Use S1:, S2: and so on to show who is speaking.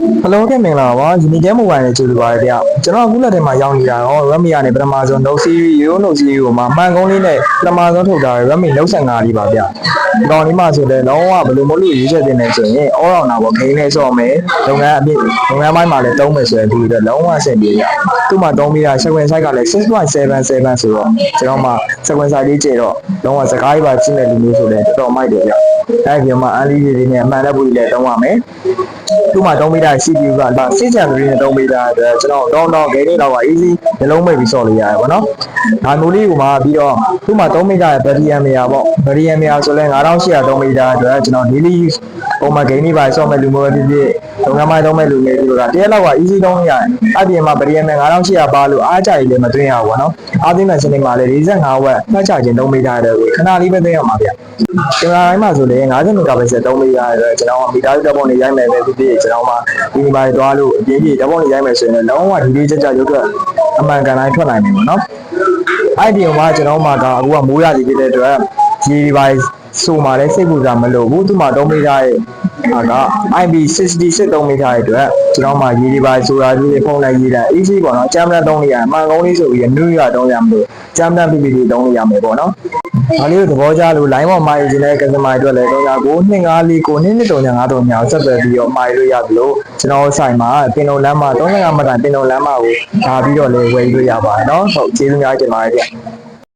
S1: Hello ခင်ဗျာပါဒီနေ့ကျမိုဘိုင်းနဲ့ကြိုဆိုပါရစေကျွန်တော်အခုလက်ထဲမှာရောက်နေတာတော့ Redmi ကနေပထမဆုံး Note series Hero Note series ကိုမှမှန်ကုန်းလေးနဲ့ပထမဆုံးထုတ်တာ Redmi Note 15လေးပါဗျဒီကောင်လေးမှဆိုတော့လုံးဝဘယ်လိုမလို့ရွေးချက်တင်နေဆိုရင် all rounder ပေါ့ game နဲ့ဆော့မယ်လုပ်ငန်းအပြည့်လုပ်ငန်းပိုင်းမှာလည်းသုံးမယ်ဆိုရင်ဒီတော့လုံးဝအဆင်ပြေရသူ့မှာသုံးပြီးတာ sequence size ကလည်း 6.77 ဆိုတော့ကျွန်တော်မှ sequence size လေးကျတော့လုံးဝစကားကြီးပါကြည့်နေလူမျိုးဆိုလည်းတော်တော်မိုက်တယ်ဗျအဲ့ဒီမှာအန်လီလေးနဲ့အမှန်တဲ့ဘူးလေးလည်းသုံးရမယ်သူ့မှာသုံးပေးတာ CPU က6 Gen 3နဲ့သုံးပေးတာအတွက်ကျွန်တော်တော့ gaming တော့ easy နှလုံးမိတ်ပြီးဆော့လို့ရတယ်ဗောနော်ဒါမျိုးလေးကိုမှပြီးတော့သူ့မှာသုံးပေးတာ battery ampere ပေါ့ battery ampere ဆိုလဲ9800သုံးပေးတာအတွက်ကျွန်တော် daily use ပုံမှန် gaming ပါဆော့မဲ့လူမျိုးဖြစ်ဖြစ်လုပ်ငန်းပိုင်းသုံးမဲ့လူမျိုးတွေကတရက်လောက်က easy သုံးလို့ရတယ်အပြင်မှာ battery ampere 9800ပါလို့အားကြရည်လည်းမသွင်းရဘူးဗောနော်အားသိမှစနေမှာလည်း45 watt ဖတ်ချခြင်းသုံးပေးတာတဲ့ခဏလေးပဲသွင်းရမှာဗျကင်မရာတိုင်းမှာဆိုလည်း50 megapixel သုံးပေးရတဲ့ကျွန်တော်မီတာဓာတ်ပုံတွေရိုက်မယ်ပဲဖြစ်ဖြစ်ကျွန်တော်မှဒီမှာသွားလို့အပြည့်ပြည့်ဓာတ်ပုံတွေရိုက်မယ်ဆိုရင်လုံးဝဒီလေးကြကြရုပ်ကအမှန်ကန်တိုင်းထွက်နိုင်တယ်ပေါ့နော်အဲ့ဒီမှာကျွန်တော်မှကအခုကမိုးရစီဖြစ်တဲ့အတွက်ဒီ device ဆိုမှလည်းစိတ်ပူတာမလို့ဘူးသူမှသုံးပေးထားတဲ့က IP66 သုံးပေးထားတဲ့အတွက်ကျွန်တော်မှဒီ device ဆိုတာဒီဖုန်းလိုက်ရေးတာ easy ပေါ့နော် camera သုံးလို့ရတယ်မှန်ကုန်းလေးဆိုပြီးnew ရသုံးရမလို့ camera PPT သုံးလို့ရမယ်ပေါ့နော်ဒါလေးကိုသဘောကျလို့ line ပေါ်မှာရေးတဲ့ customer အတွက်လည်း3992542353ဆက်သွယ်ပြီးတော့မှာလို့ရသလိုကျွန်တော်ဆိုင်မှာပင်လုံလမ်းမှာ35မှတ်တိုင်ပင်လုံလမ်းမှာကိုလာပြီးတော့လည်းဝယ်လို့ရပါတယ်เนาะဟုတ်ကျေးဇူးများတင်ပါတယ်ဗျ